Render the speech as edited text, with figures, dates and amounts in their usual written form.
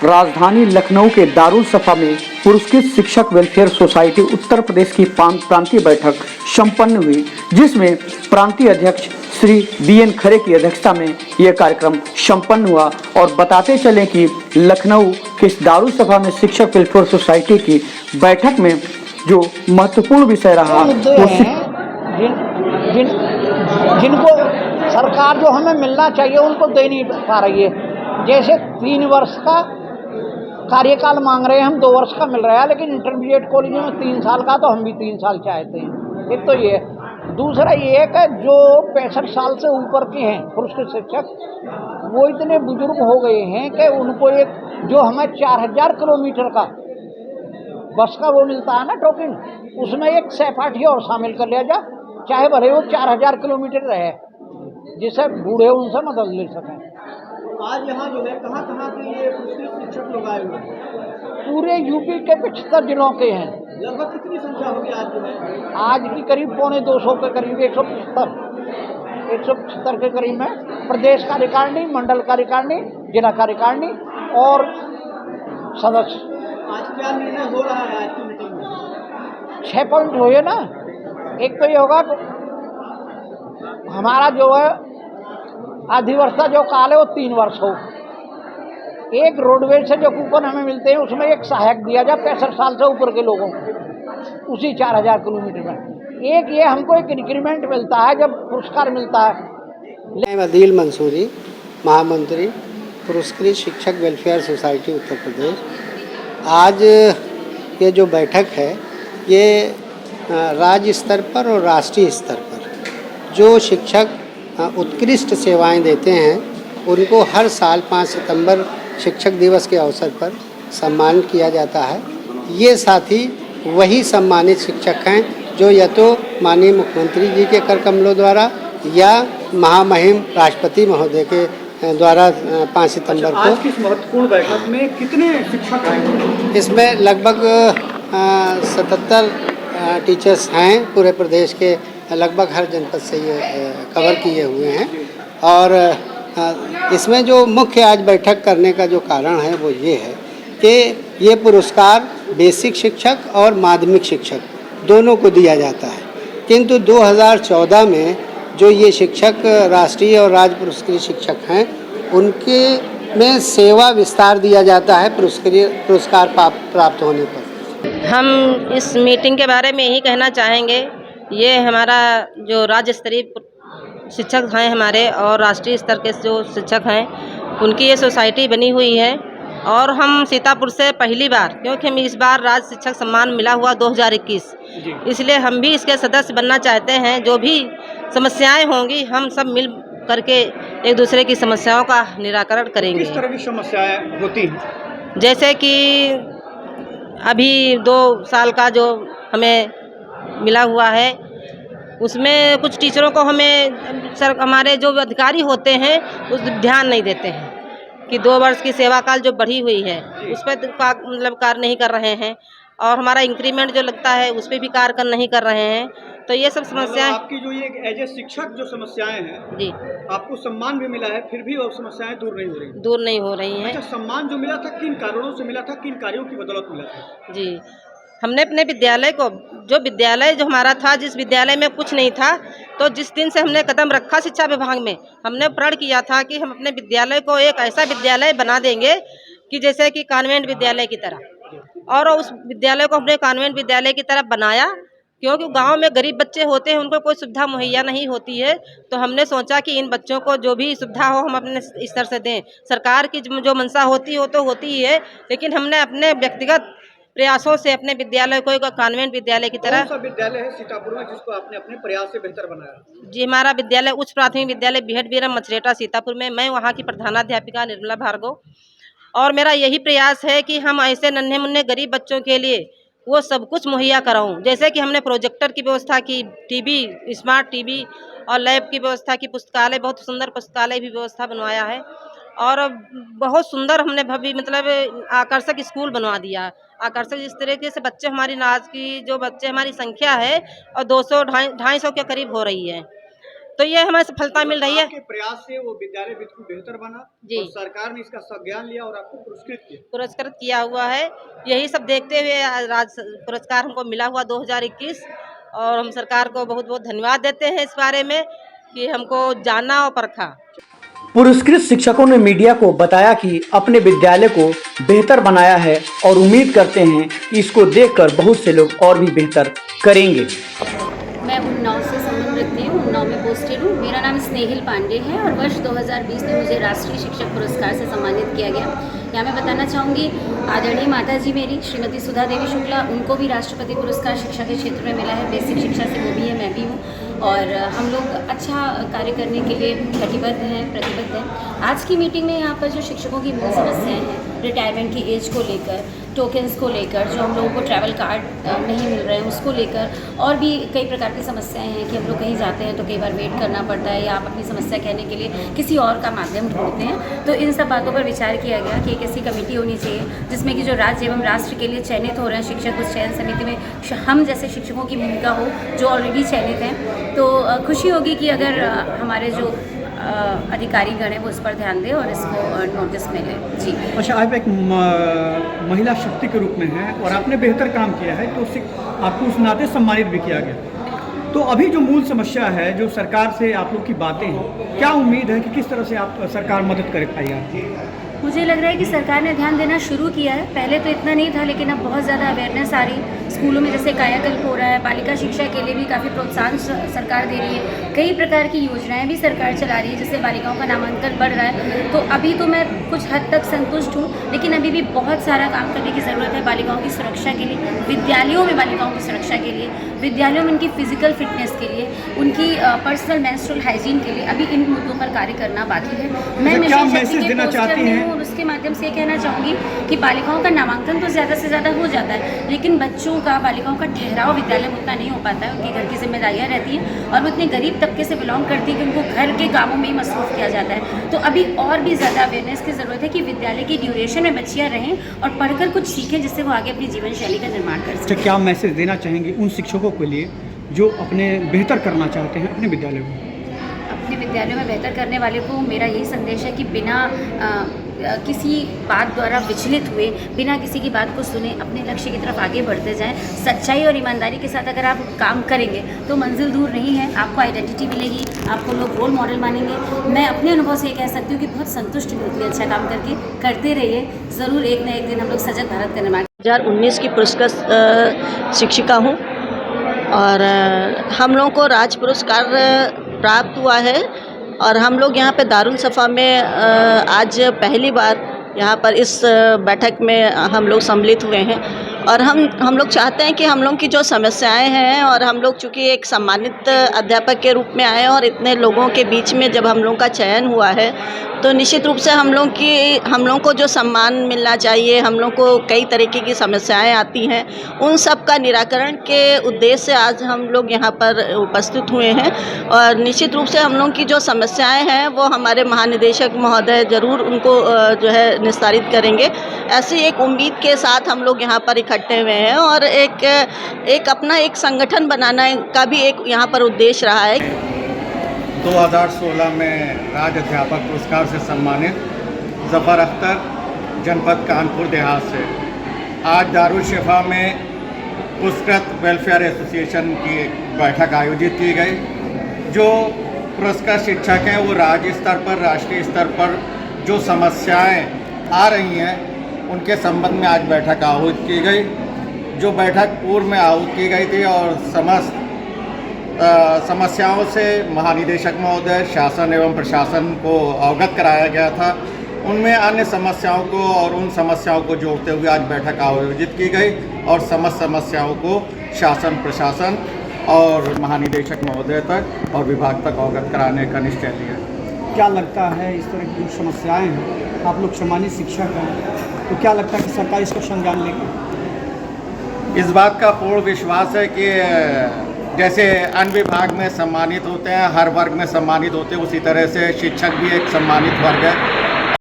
राजधानी लखनऊ के दारुल सफा में पुरस्कृत शिक्षक वेलफेयर सोसाइटी उत्तर प्रदेश की प्रांतीय बैठक संपन्न हुई, जिसमें प्रांतीय अध्यक्ष श्री बीएन खरे की अध्यक्षता में यह कार्यक्रम संपन्न हुआ। और बताते चलें कि लखनऊ के इस दारुल सफा में शिक्षक वेलफेयर सोसाइटी की बैठक में जो महत्वपूर्ण विषय रहा जिनको सरकार जो हमें मिलना चाहिए उनको दे नहीं पा रही है। जैसे 3 वर्ष का कार्यकाल मांग रहे हैं, हम 2 वर्ष का मिल रहा है, लेकिन इंटरमीडिएट कॉलेज में 3 साल का, तो हम भी 3 साल चाहते हैं। एक तो ये है। दूसरा ये है कि जो 65 साल से ऊपर के हैं पुरस्कृत शिक्षक, वो इतने बुजुर्ग हो गए हैं कि उनको एक जो हमें 4000 किलोमीटर का बस का वो मिलता है ना टोकन, उसमें एक सहपाठी और शामिल कर लिया जाए, चाहे भले वो 4000 किलोमीटर रहे, जिससे बूढ़े उनसे मदद ले सकें। आज यहाँ जो है कहाँ के ये पुरस्कृत शिक्षक लोग आए हुए हैं? पूरे यूपी के 75 जिलों के हैं। लगभग कितनी संख्या होगी आज जो है? आज की करीब 250 के करीब 175 के करीब में प्रदेश कार्यकारिणी, मंडल कार्यकारिणी, जिला कार्यकारिणी और सदस्य। आज क्या निर्णय हो रहा है आज की मीटिंग में? 6 पॉइंट हुए ना। एक तो ये होगा हमारा जो है अधिवर्षता जो काल है वो 3 वर्ष हो। एक रोडवेज से जो कूपन हमें मिलते हैं उसमें एक सहायक दिया जाए 65 साल से ऊपर के लोगों को, उसी 4000 किलोमीटर में। एक ये हमको एक इंक्रीमेंट मिलता है जब पुरस्कार मिलता है। अदील मंसूरी, महामंत्री पुरस्कृत शिक्षक वेलफेयर सोसाइटी उत्तर प्रदेश। आज ये जो बैठक है ये राज्य स्तर पर और राष्ट्रीय स्तर पर जो शिक्षक उत्कृष्ट सेवाएं देते हैं उनको हर साल 5 सितंबर शिक्षक दिवस के अवसर पर सम्मानित किया जाता है। ये साथी वही सम्मानित शिक्षक हैं जो या तो माननीय मुख्यमंत्री जी के कर कमलों द्वारा या महामहिम राष्ट्रपति महोदय के द्वारा 5 सितंबर को। आज की इस महत्वपूर्ण बैठक में कितने शिक्षक आए? इसमें लगभग 77 टीचर्स हैं पूरे प्रदेश के, लगभग हर जनपद से ये कवर किए हुए हैं। और इसमें जो मुख्य आज बैठक करने का जो कारण है वो ये है कि ये पुरस्कार बेसिक शिक्षक और माध्यमिक शिक्षक दोनों को दिया जाता है, किंतु 2014 में जो ये शिक्षक राष्ट्रीय और राज्य पुरस्कृत शिक्षक हैं उनके में सेवा विस्तार दिया जाता है पुरस्कार प्राप्त होने पर। हम इस मीटिंग के बारे में यही कहना चाहेंगे, ये हमारा जो राज्य स्तरीय शिक्षक हैं हमारे और राष्ट्रीय स्तर के जो शिक्षक हैं उनकी ये सोसाइटी बनी हुई है। और हम सीतापुर से पहली बार, क्योंकि हमें इस बार राज्य शिक्षक सम्मान मिला हुआ 2021, इसलिए हम भी इसके सदस्य बनना चाहते हैं। जो भी समस्याएं होंगी हम सब मिल करके एक दूसरे की समस्याओं का निराकरण करेंगे। किस तरह की समस्याएं होती हैं? जैसे कि अभी 2 साल का जो हमें मिला हुआ है उसमें कुछ टीचरों को हमारे जो अधिकारी होते हैं उस ध्यान नहीं देते हैं कि 2 वर्ष की सेवा काल जो बढ़ी हुई है उस पर मतलब कार्य नहीं कर रहे हैं, और हमारा इंक्रीमेंट जो लगता है उस पर भी कार्य नहीं कर रहे हैं। तो ये सब समस्याएं आपकी जो ये एज ए शिक्षक जो समस्याएं हैं जी, आपको सम्मान भी मिला है फिर भी वो समस्याएं दूर नहीं हो रही हैं। अच्छा, सम्मान जो मिला था किन कारणों से मिला था, किन कार्यों की बदौलत मिला था? जी, हमने अपने विद्यालय को जो हमारा था, जिस विद्यालय में कुछ नहीं था, तो जिस दिन से हमने कदम रखा शिक्षा विभाग में, हमने प्रण किया था कि हम अपने विद्यालय को एक ऐसा विद्यालय बना देंगे कि जैसे कि कॉन्वेंट विद्यालय की तरह, और उस विद्यालय को हमने कॉन्वेंट विद्यालय की तरह बनाया। क्योंकि गांव में गरीब बच्चे होते हैं, उनको कोई सुविधा मुहैया नहीं होती है, तो हमने सोचा कि इन बच्चों को जो भी सुविधा हो हम अपने स्तर से दें। सरकार की जो मंशा होती हो तो होती ही है, लेकिन हमने अपने व्यक्तिगत प्रयासों से अपने विद्यालय को एक कॉन्वेंट विद्यालय की तरह। कौन सा विद्यालय है सीतापुर में जिसको आपने अपने प्रयास से बेहतर बनाया? जी, हमारा विद्यालय उच्च प्राथमिक विद्यालय बिहट बीरम मछरेटा सीतापुर में। मैं वहाँ की प्रधानाध्यापिका निर्मला भार्गव, और मेरा यही प्रयास है कि हम ऐसे नन्हे मुन्ने गरीब बच्चों के लिए वो सब कुछ मुहैया कराऊं। जैसे कि हमने प्रोजेक्टर की व्यवस्था की, टीवी, स्मार्ट टीवी और लैब की व्यवस्था की, पुस्तकालय, बहुत सुंदर पुस्तकालय भी व्यवस्था बनवाया है, और बहुत सुंदर हमने भव्य मतलब आकर्षक स्कूल बनवा दिया। आकर्षक इस तरीके से बच्चे हमारी आज की जो बच्चे हमारी संख्या है और 200-250 के करीब हो रही है। तो ये हमें सफलता मिल रही है। आपके प्रयास से वो विद्यालय बिल्कुल बेहतर बना जी। और सरकार ने इसका संज्ञान लिया और आपको पुरस्कृत किया हुआ है। यही सब देखते हुए आज राज्य पुरस्कार हमको मिला हुआ 2021, और हम सरकार को बहुत बहुत धन्यवाद देते हैं इस बारे में कि हमको जाना और परखा। पुरस्कृत शिक्षकों ने मीडिया को बताया कि अपने विद्यालय को बेहतर बनाया है और उम्मीद करते हैं कि इसको देखकर बहुत से लोग और भी बेहतर करेंगे। मैं उन्नाव से संबंध रखती हूँ, उन्नाव में पोस्टेड हूँ। मेरा नाम स्नेहिल पांडे है और वर्ष 2020 में मुझे राष्ट्रीय शिक्षक पुरस्कार से सम्मानित किया गया। यहाँ मैं बताना चाहूँगी, आदरणीय माता जी मेरी श्रीमती सुधा देवी शुक्ला, उनको भी राष्ट्रपति पुरस्कार शिक्षा के क्षेत्र में मिला है। बेसिक शिक्षा से वो भी है, मैं भी हूँ, और हम लोग अच्छा कार्य करने के लिए प्रतिबद्ध हैं। आज की मीटिंग में यहाँ पर जो शिक्षकों की मूल समस्याएं हैं, रिटायरमेंट की एज को लेकर, टोकन्स को लेकर, जो हम लोगों को ट्रैवल कार्ड नहीं मिल रहे हैं उसको लेकर, और भी कई प्रकार की समस्याएं हैं कि हम लोग कहीं जाते हैं तो कई बार वेट करना पड़ता है, या आप अपनी समस्या कहने के लिए किसी और का माध्यम ढूंढते हैं। तो इन सब बातों पर विचार किया गया कि एक ऐसी कमेटी होनी चाहिए जिसमें कि जो राज्य एवं राष्ट्र के लिए चयनित हो रहे हैं शिक्षक, उस चयन समिति में हम जैसे शिक्षकों की भूमिका हो जो ऑलरेडी चयनित हैं। तो खुशी होगी कि अगर हमारे जो अधिकारी गण है वो इस पर ध्यान दें और इसको नोटिस मिले। जी। अच्छा, आप एक महिला शक्ति के रूप में हैं और आपने बेहतर काम किया है, तो आपको उस नाते सम्मानित भी किया गया। तो अभी जो मूल समस्या है, जो सरकार से आप लोग की बातें हैं, क्या उम्मीद है कि किस तरह से आप सरकार मदद कर पाएगी आपकी? मुझे लग रहा है कि सरकार ने ध्यान देना शुरू किया है। पहले तो इतना नहीं था, लेकिन अब बहुत ज़्यादा अवेयरनेस आ रही। स्कूलों में जैसे कायाकल्प हो रहा है, बालिका शिक्षा के लिए भी काफ़ी प्रोत्साहन सरकार दे रही है। कई प्रकार की योजनाएं भी सरकार चला रही है जिससे बालिकाओं का नामांकन बढ़ रहा है। तो अभी तो मैं कुछ हद तक संतुष्ट हूँ, लेकिन अभी भी बहुत सारा काम करने की ज़रूरत है बालिकाओं की सुरक्षा के लिए, विद्यालयों में बालिकाओं की सुरक्षा के लिए, विद्यालयों में उनकी फिजिकल फिटनेस के लिए, उनकी पर्सनल मेंस्ट्रुअल हाइजीन के लिए अभी इन मुद्दों पर कार्य करना बाकी है। मैं मैसेज देना चाहती हैं और उसके माध्यम से कहना चाहूँगी कि बालिकाओं का नामांकन तो ज़्यादा से ज़्यादा हो जाता है, लेकिन बच्चों का, बालिकाओं का ठहराव विद्यालय में उतना नहीं हो पाता है। उनकी घर की जिम्मेदारियाँ रहती हैं और वो इतने गरीब तबके से बिलोंग करती है कि उनको घर के कामों में ही मसरूफ़ किया जाता है। तो अभी और भी ज़्यादा अवेयरनेस की ज़रूरत है कि विद्यालय की ड्यूरेशन में बच्चियाँ रहें और पढ़कर कुछ सीखें जिससे वो आगे अपनी जीवन शैली का निर्माण कर सकें। क्या मैसेज देना चाहेंगे उन शिक्षकों के लिए जो अपने बेहतर करना चाहते हैं अपने विद्यालय में? अपने विद्यालयों में बेहतर करने वाले को मेरा यही संदेश है कि बिना किसी बात द्वारा विचलित हुए, बिना किसी की बात को सुने, अपने लक्ष्य की तरफ आगे बढ़ते जाएं। सच्चाई और ईमानदारी के साथ अगर आप काम करेंगे तो मंजिल दूर नहीं है, आपको आइडेंटिटी मिलेगी, आपको लोग रोल मॉडल मानेंगे। मैं अपने अनुभव से ये कह सकती हूँ कि बहुत संतुष्ट मिलती है अच्छा काम करके। करते रहिए, ज़रूर एक न एक दिन हम लोग सजग भारत का निर्माण। 2019 की पुरस्कृत शिक्षिका हूँ और हम लोगों को राज्य पुरस्कार प्राप्त हुआ है और हम लोग यहाँ पे दारुल सफ़ा में आज पहली बार यहाँ पर इस बैठक में हम लोग सम्मिलित हुए हैं और हम लोग चाहते हैं कि हम लोग की जो समस्याएं हैं, और हम लोग चूँकि एक सम्मानित अध्यापक के रूप में आए और इतने लोगों के बीच में जब हम लोग का चयन हुआ है तो निश्चित रूप से हम लोग को जो सम्मान मिलना चाहिए, हम लोग को कई तरीके की समस्याएं आती हैं, उन सब का निराकरण के उद्देश्य से आज हम लोग यहाँ पर उपस्थित हुए हैं। और निश्चित रूप से हम लोग की जो समस्याएं हैं वो हमारे महानिदेशक महोदय ज़रूर उनको जो है निस्तारित करेंगे। ऐसी एक उम्मीद के साथ हम लोग यहाँ पर इकट्ठे हुए हैं और एक अपना एक संगठन बनाने का भी एक यहाँ पर उद्देश्य रहा है। 2016 में राज्य अध्यापक पुरस्कार से सम्मानित ज़फ़र अख्तर, जनपद कानपुर देहात से आज दारुल शिफा में पुरस्कृत वेलफेयर एसोसिएशन की बैठक आयोजित की गई। जो पुरस्कृत शिक्षक हैं वो राज्य स्तर पर, राष्ट्रीय स्तर पर जो समस्याएं आ रही हैं उनके संबंध में आज बैठक आहूत की गई। जो बैठक पूर्व में आहूत की गई थी और समस्त समस्याओं से महानिदेशक महोदय, शासन एवं प्रशासन को अवगत कराया गया था। उनमें अन्य समस्याओं को और उन समस्याओं को जोड़ते हुए आज बैठक आयोजित की गई और समस्त समस्याओं को शासन, प्रशासन और महानिदेशक महोदय तक और विभाग तक अवगत कराने का निश्चय लिया। क्या लगता है इस तरह की जो समस्याएं हैं, आप लोग सम्मानित शिक्षक हैं, तो क्या लगता है कि सरकार इसका संज्ञान लेगी? इस बात का पूर्ण विश्वास है कि जैसे अन्य विभाग में सम्मानित होते हैं, हर वर्ग में सम्मानित होते हैं, उसी तरह से शिक्षक भी एक सम्मानित वर्ग है